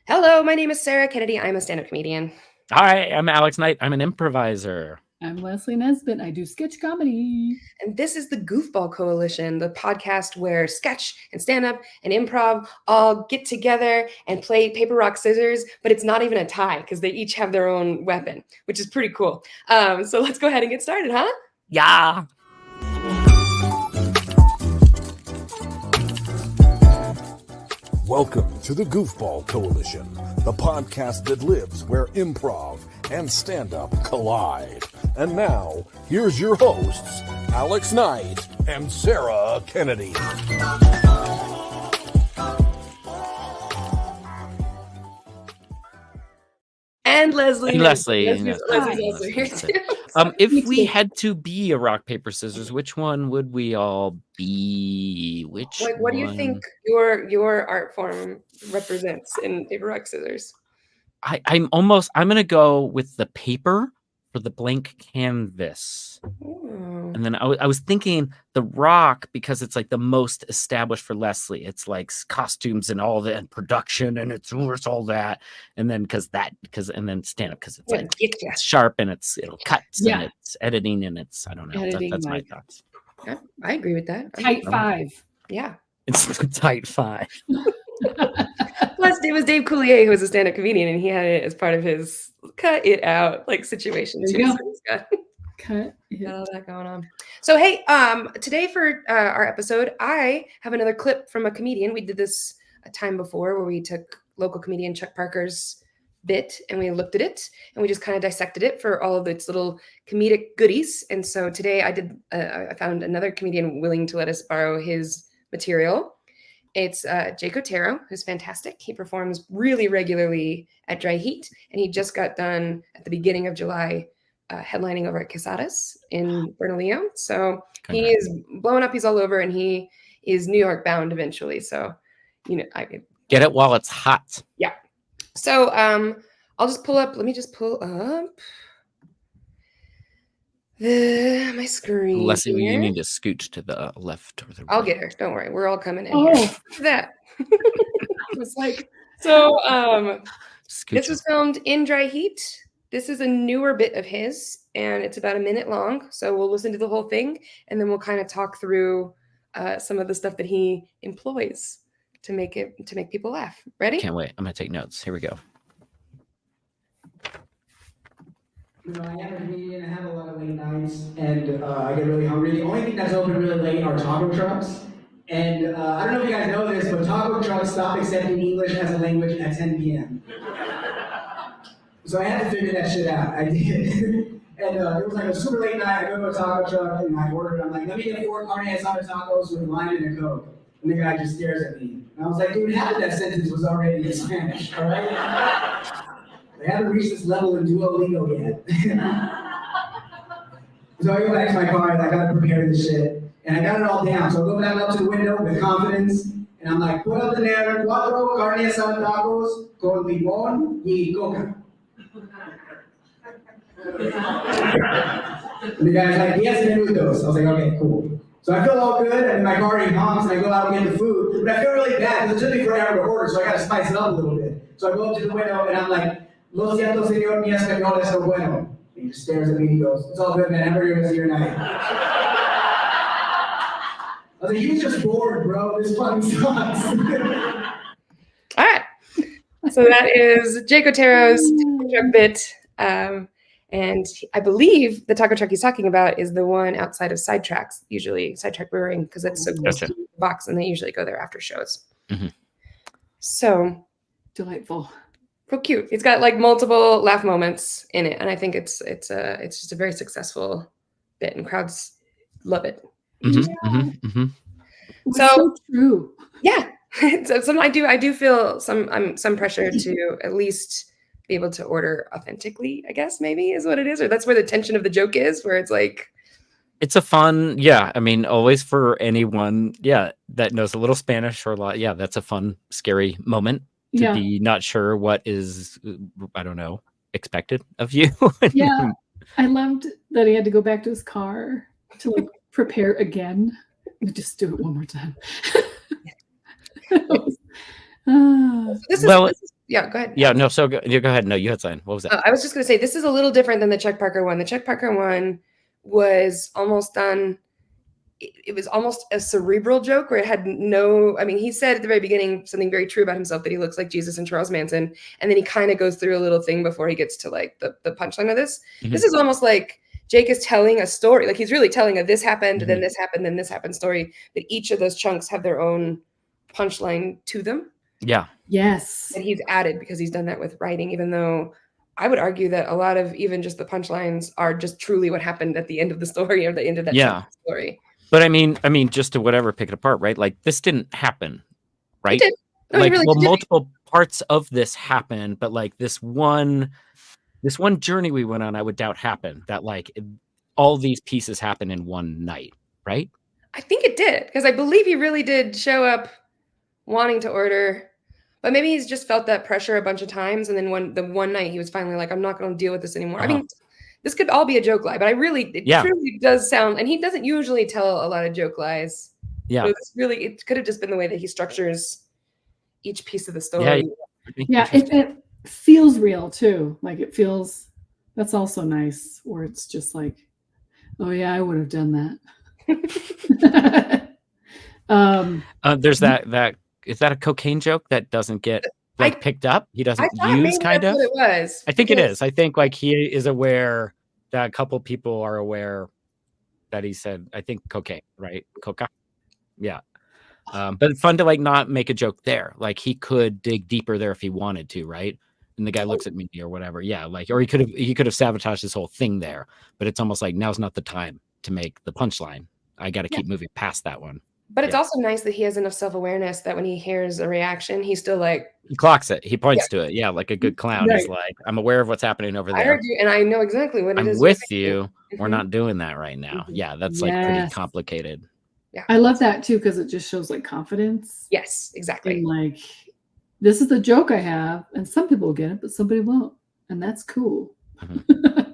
Hello, my name is Sarah Kennedy. I'm a stand-up comedian. Hi, I'm Alex Knight. I'm an improviser. I'm Leslie Nesbitt. I do sketch comedy. And this is the Goofball Coalition, the podcast where sketch and stand-up and improv all get together and play paper, rock, scissors, but it's not even a tie because they each have their own weapon, which is pretty cool. So let's go ahead and get started, huh? Yeah. Welcome to the Goofball Coalition, the podcast that lives where improv and stand-up collide. And now, here's your hosts, Alex Knight and Sarah Kennedy. And Leslie. And Leslie. Leslie's here too. If we had to be a rock, paper, scissors, which one would we all be? What do you think your art form represents in paper, rock, scissors? I'm going to go with the paper for the blank canvas. Ooh. And then I was thinking the rock because it's like the most established for Leslie. It's like costumes and all that and production and it's all that. And then and then stand up because it's like it's sharp and it'll cut and it's editing and it's I don't know. That's my thoughts. Yeah, I agree with that. Tight five. Yeah. It's tight five. Plus, it was Dave Coulier who was a stand-up comedian, and he had it as part of his cut it out situation too. So he's got all that going on. So hey, today for our episode, I have another clip from a comedian. We did this a time before where we took local comedian Chuck Parker's bit and we looked at it and we just kind of dissected it for all of its little comedic goodies. And so today I found another comedian willing to let us borrow his material. It's Jake Otero, who's fantastic. He performs really regularly at Dry Heat, and he just got done at the beginning of July headlining over at Quesada's in Bernalillo. So he is blowing up. He's all over, and he is New York bound eventually. So, I get it while it's hot. Yeah. So I'll just pull up. Let me just pull up my screen. Leslie, you need to scooch to the left or the right. I'll get her. Don't worry. We're all coming in here. That. It's like so. This was filmed in Dry Heat. This is a newer bit of his, and it's about a minute long. So we'll listen to the whole thing, and then we'll kind of talk through some of the stuff that he employs to make people laugh. Ready? Can't wait. I'm gonna take notes. Here we go. I am a comedian, I have a lot of late nights, and I get really hungry. The only thing that's open really late are taco trucks. And I don't know if you guys know this, but taco trucks stop accepting English as a language at 10 p.m. So I had to figure that shit out. I did. And it was like a super late night. I go to a taco truck and I ordered. I'm like, let me get 4 carne asada tacos with a lime and a Coke. And the guy just stares at me. And I was like, dude, half of that sentence was already in Spanish, all right? I haven't reached this level in Duolingo yet. So I go back to my car and I gotta prepare this shit. And I got it all down. So I go back up to the window with confidence. And I'm like, put up the narrative, 4 carne asada tacos con limón y coca. And the guy's like, 10 minutos. I was like, okay, cool. So I feel all good, and my car already honks, and I go out and get the food. But I feel really bad because it took me forever to order, so I gotta spice it up a little bit. So I go up to the window and I'm like, Lo siento, señor, mi español es lo bueno. And he just stares at me and he goes, it's all good, man. Have a good rest of your night. I was like, he was just bored, bro. This fucking sucks. All right. So that is Jake Otero's taco truck bit. And I believe the taco truck he's talking about is the one outside of Sidetracks, usually Sidetrack Brewing, because it's so close to the box, and they usually go there after shows. Mm-hmm. So delightful. Real cute. It's got like multiple laugh moments in it, and I think it's just a very successful bit, and crowds love it. Mm-hmm, yeah. Mm-hmm, mm-hmm. So true. Yeah. So I do feel some pressure to at least be able to order authentically, I guess maybe is what it is, or that's where the tension of the joke is, where it's like. It's a fun, I mean, always for anyone, that knows a little Spanish or a lot. Yeah, that's a fun, scary moment. To be not sure what is, I don't know, expected of you. Yeah, I loved that he had to go back to his car to like prepare again. Just do it one more time. This is Yeah, go ahead. Yeah, no, so go ahead. No, you had something. What was that? I was just going to say, this is a little different than the Chuck Parker one. The Chuck Parker one was almost done. It was almost a cerebral joke where it had he said at the very beginning something very true about himself, that he looks like Jesus and Charles Manson. And then he kind of goes through a little thing before he gets to like the punchline of this. Mm-hmm. This is almost like Jake is telling a story. Like he's really telling a this happened, then this happened, then this happened story. But each of those chunks have their own punchline to them. Yeah. Yes. And he's added because he's done that with writing, even though I would argue that a lot of even just the punchlines are just truly what happened at the end of the story or the end of that chunk of the story. But I mean, just to whatever, pick it apart, right? Like this didn't happen, right? It did. No, like, really multiple parts of this happened, but like this one journey we went on, I would doubt happened. That like all these pieces happen in one night, right? I think it did, because I believe he really did show up wanting to order, but maybe he's just felt that pressure a bunch of times, and then one night he was finally like, I'm not going to deal with this anymore. I mean, this could all be a joke lie, but it truly does sound, and he doesn't usually tell a lot of joke lies. Yeah. So it could have just been the way that he structures each piece of the story. Yeah, it feels real too. Like it feels, that's also nice, where it's just like, oh yeah, I would have done that. There's that is that a cocaine joke that doesn't get picked up? He doesn't use, kind of. What it was. I think it is. I think like he is aware that a couple people are aware that he said, I think cocaine, right? Coca. Yeah. But it's fun to like not make a joke there. Like he could dig deeper there if he wanted to, right? And the guy looks at me or whatever. Yeah, like, or he could have sabotaged this whole thing there. But it's almost like now's not the time to make the punchline. I got to keep moving past that one. But it's also nice that he has enough self-awareness that when he hears a reaction, he's still like... He clocks it. He points to it. Yeah, like a good clown. Right. He's like, I'm aware of what's happening over there. I heard you, and I know exactly what it is. I'm with you. We're not doing that right now. Yeah, that's like pretty complicated. Yeah, I love that too, because it just shows like confidence. Yes, exactly. And like, this is the joke I have, and some people will get it, but somebody won't. And that's cool. Mm-hmm.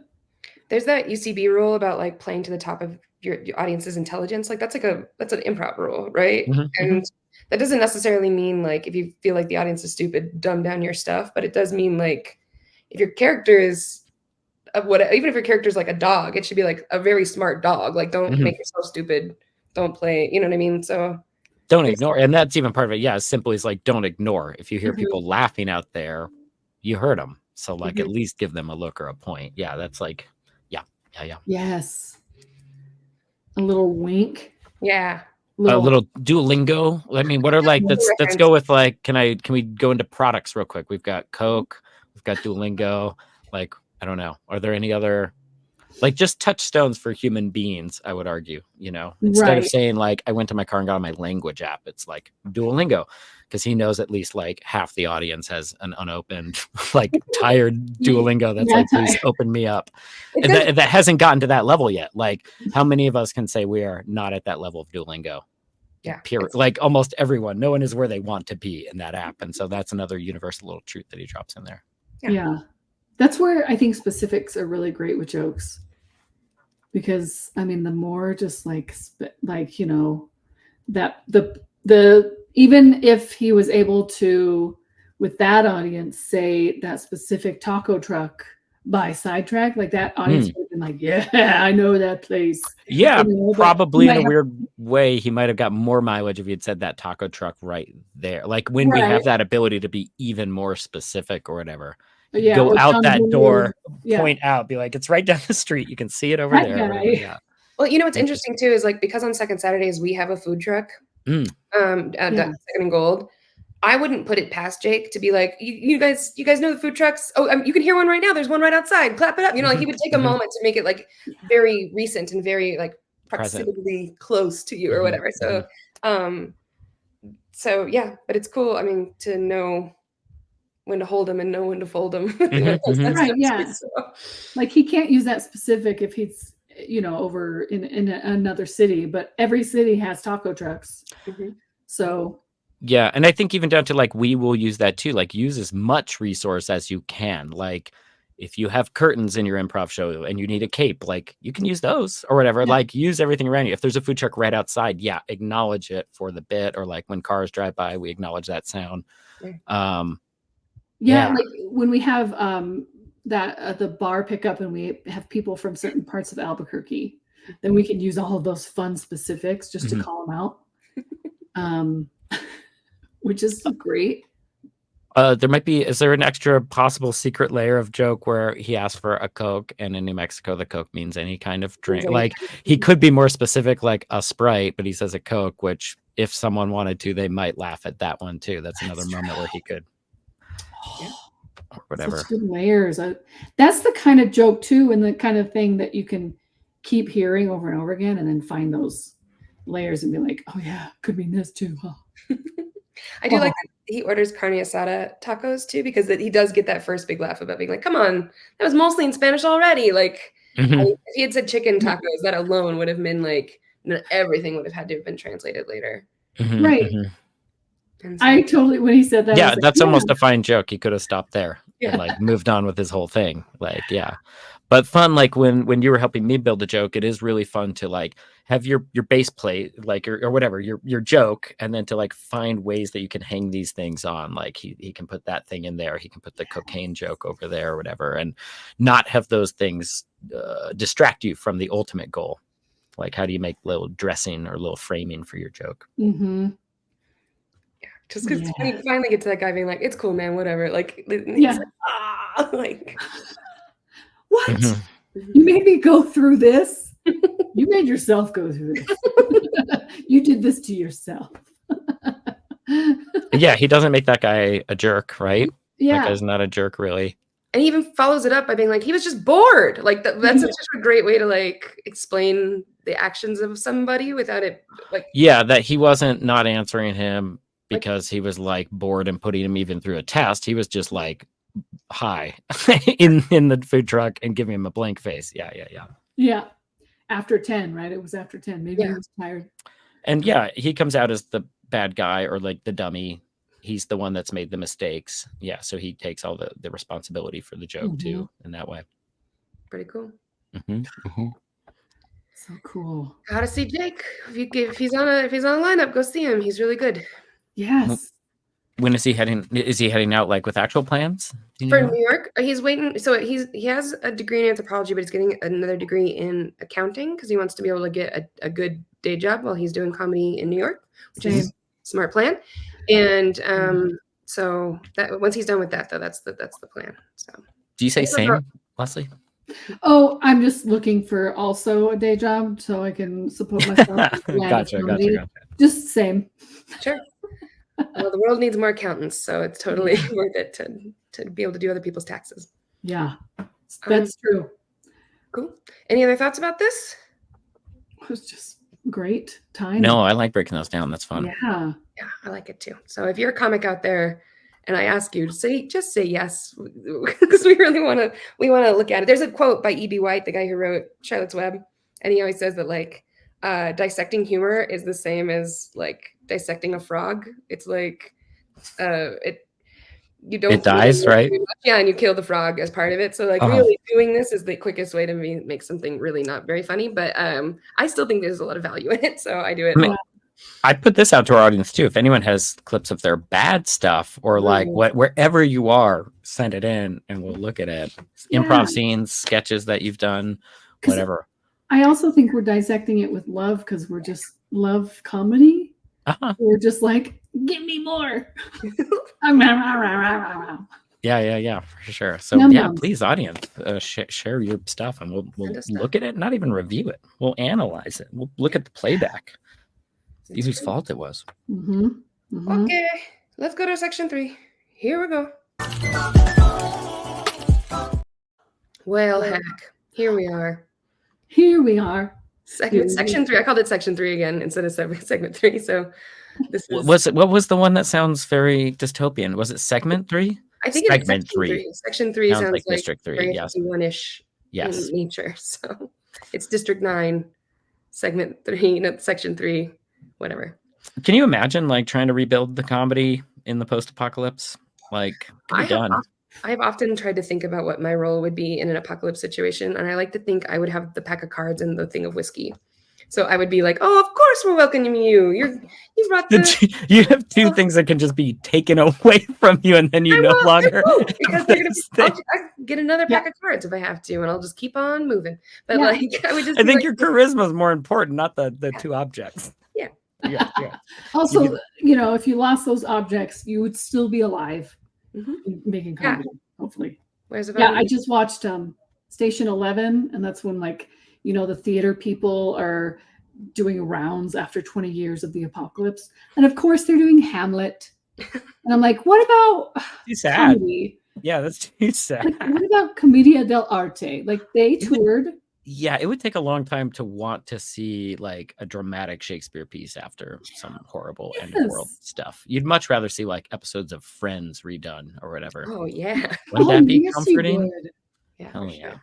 There's that UCB rule about like playing to the top of your audience's intelligence. Like that's an improv rule, right? Mm-hmm. And that doesn't necessarily mean like if you feel like the audience is stupid, dumb down your stuff. But it does mean like if your character is even if your character is like a dog, it should be like a very smart dog. Like don't make yourself stupid. Don't play. You know what I mean? So don't ignore. And that's even part of it. Yeah, as simple as like don't ignore. If you hear people laughing out there, you heard them. So like at least give them a look or a point. Yeah, that's like yeah. Yes. A little wink. Yeah. A little Duolingo. I mean, what are like, let's go with like, can we go into products real quick? We've got Coke, we've got Duolingo. Like, I don't know. Are there any other, like just touchstones for human beings, I would argue, instead of saying like, I went to my car and got on my language app, it's like Duolingo, because he knows at least like half the audience has an unopened, like tired Duolingo that's like, please open me up. And that hasn't gotten to that level yet. Like how many of us can say we are not at that level of Duolingo? Yeah. Like almost everyone, no one is where they want to be in that app. And so that's another universal little truth that he drops in there. Yeah. That's where I think specifics are really great with jokes. Because I mean, the more just like that the even if he was able to, with that audience, say that specific taco truck by sidetrack, like that audience would have been like, yeah, I know that place. Yeah, probably in a weird way, he might have got more mileage if he had said that taco truck right there. Like when we have that ability to be even more specific or whatever. Yeah, go out that door, point out, be like, it's right down the street. You can see it over there. Yeah. Well, what's interesting too is like, because on Second Saturdays we have a food truck, Second and Gold. I wouldn't put it past Jake to be like, you guys know the food trucks. Oh, you can hear one right now. There's one right outside. Clap it up. Like he would take a moment to make it like very recent and very like proximity close to you or whatever. So, yeah, but it's cool. I mean, to know when to hold them and know when to fold them. Right, yeah. So. Like he can't use that specific if he's, over in another city, but every city has taco trucks. So. Yeah. And I think even down to like, we will use that too. Like use as much resource as you can. Like if you have curtains in your improv show and you need a cape, like you can use those or whatever, like use everything around you. If there's a food truck right outside, acknowledge it for the bit, or like when cars drive by, we acknowledge that sound. Yeah, like when we have that the bar pickup and we have people from certain parts of Albuquerque, then we can use all of those fun specifics just to call them out, which is great. There might be, is there an extra possible secret layer of joke where he asks for a Coke and in New Mexico, the Coke means any kind of drink? Like he could be more specific, like a Sprite, but he says a Coke, which if someone wanted to, they might laugh at that one too. That's another moment where he could, or whatever. Such good layers. That's the kind of joke too, and the kind of thing that you can keep hearing over and over again and then find those layers and be like, oh yeah, could mean this too, huh? I do like that he orders carne asada tacos too, because he does get that first big laugh about being like, come on, that was mostly in Spanish already. Like, if he had said chicken tacos, that alone would have been like, everything would have had to have been translated later. Right. So, I totally, when he said that, yeah, that's almost a fine joke. He could have stopped there and like moved on with his whole thing. Like, but fun. Like when you were helping me build a joke, it is really fun to like have your base plate, like or whatever your joke, and then to like find ways that you can hang these things on. Like he can put that thing in there, he can put the cocaine joke over there or whatever, and not have those things distract you from the ultimate goal. Like how do you make little dressing or little framing for your joke? Just because when you finally get to that guy being like, it's cool, man, whatever. Like, like, like what? You made me go through this? You made yourself go through this. You did this to yourself. Yeah, he doesn't make that guy a jerk, right? Yeah. That guy's not a jerk, really. And he even follows it up by being like, he was just bored. Like, that's such a great way to, like, explain the actions of somebody without it, like... Yeah, that he wasn't not answering him because he was, like, bored and putting him even through a test. He was just, like, high in the food truck and giving him a blank face. Yeah. After 10, right? It was after 10. Maybe he was tired. And he comes out as the bad guy or like the dummy. He's the one that's made the mistakes. Yeah, so he takes all the responsibility for the joke too in that way. Pretty cool. So cool. Gotta see Jake. If he's on a lineup, go see him. He's really good. Yes. When is he heading? Is he heading out like with actual plans for New York? He's waiting. So he has a degree in anthropology, but he's getting another degree in accounting because he wants to be able to get a good day job while he's doing comedy in New York, which is a smart plan. And so that once he's done with that, though, that's the plan. So do you say same, Leslie? Oh, I'm just looking for also a day job so I can support myself. Gotcha. Just same. Sure. Well, the world needs more accountants, so it's totally worth it to be able to do other people's taxes. Yeah, that's true. Cool. Any other thoughts about this? It was just great time. No, I like breaking those down. That's fun. Yeah, I like it too. So if you're a comic out there and I ask you to just say yes, because we really want to look at it. There's a quote by E.B. White, the guy who wrote Charlotte's Web, and he always says that like dissecting humor is the same as like dissecting a frog. It's like you don't, it dies, right? Yeah, and you kill the frog as part of it. So like really doing this is the quickest way to make something really not very funny, but I still think there's a lot of value in it, so I do it. I put this out to our audience too. If anyone has clips of their bad stuff or like wherever you are, send it in and we'll look at it. Improv scenes, sketches that you've done, whatever. I also think we're dissecting it with love because we're just love comedy. We're just like, give me more. Yeah, for sure. So please, audience, share your stuff and we'll look at it, not even review it. We'll analyze it. We'll look at the playback. See whose fault it was. Okay, let's go to section 3. Here we go. Well, heck, here we are. Section 3. I called it section 3 again instead of segment 3. So this is... What was the one that sounds very dystopian? Was it segment 3? I think it's segment 3. Section 3 sounds like District 3. Yes, one-ish in nature. So it's District 9, segment 3, not section 3. Whatever. Can you imagine like trying to rebuild the comedy in the post-apocalypse? Like, I have often tried to think about what my role would be in an apocalypse situation, and I like to think I would have the pack of cards and the thing of whiskey. So I would be like, "Oh, of course we're welcoming you. You brought the." You have two things that can just be taken away from you, and then you no longer because they're gonna. I'll get another pack of cards if I have to, and I'll just keep on moving. But like, I would just. I think your charisma is more important, not the two objects. Yeah. Yeah. Also, if you lost those objects, you would still be alive, making comedy. Hopefully. Where's the I just watched Station 11, and that's when the theater people are doing rounds after 20 years of the apocalypse, and of course they're doing Hamlet. And I'm like, what about comedy? Yeah, that's too sad. What about Commedia dell'arte? Like they toured. Yeah, it would take a long time to want to see like a dramatic Shakespeare piece after some horrible end of world stuff. You'd much rather see like episodes of Friends redone or whatever. Oh yeah, wouldn't that be comforting? Yeah, hell yeah.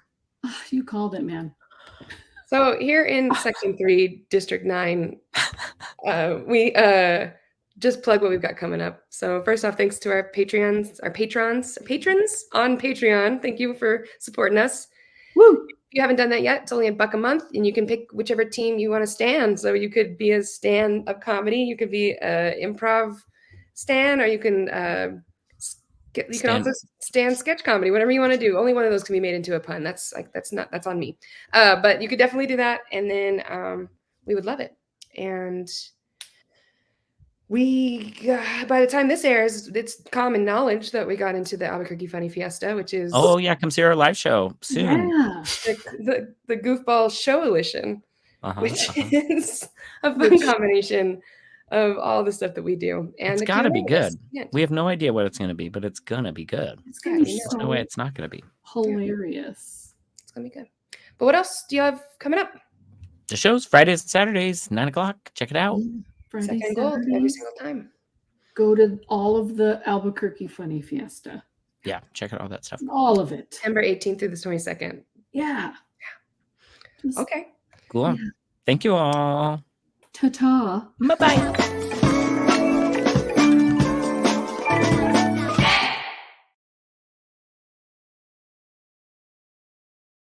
Sure. You called it, man. So here in Section 3, District 9, we just plug what we've got coming up. So first off, thanks to our patrons on Patreon. Thank you for supporting us. Woo! If you haven't done that yet, it's only $1 a month, and you can pick whichever team you want to stand. So you could be a stan of comedy, you could be an improv stan, or you can also stand sketch comedy, whatever you want to do. Only one of those can be made into a pun. That's on me. But you could definitely do that, and then we would love it. And by the time this airs, it's common knowledge that we got into the Albuquerque Funny Fiesta, which is come see our live show soon. Yeah. the Goofball Coalition, which is a fun combination of all the stuff that we do. And it's got to be good. We have no idea what it's going to be, but it's going to be good. It's going to be There's no way it's not going to be hilarious. It's going to be good. But what else do you have coming up? The show's Fridays and Saturdays, 9:00. Check it out. Friday, Second gold every single time. Go to all of the Albuquerque Funny Fiesta. Yeah, check out all that stuff. All of it. September 18th through the 22nd. Yeah. Okay. Cool. Yeah. Thank you all. Ta-ta. Bye-bye.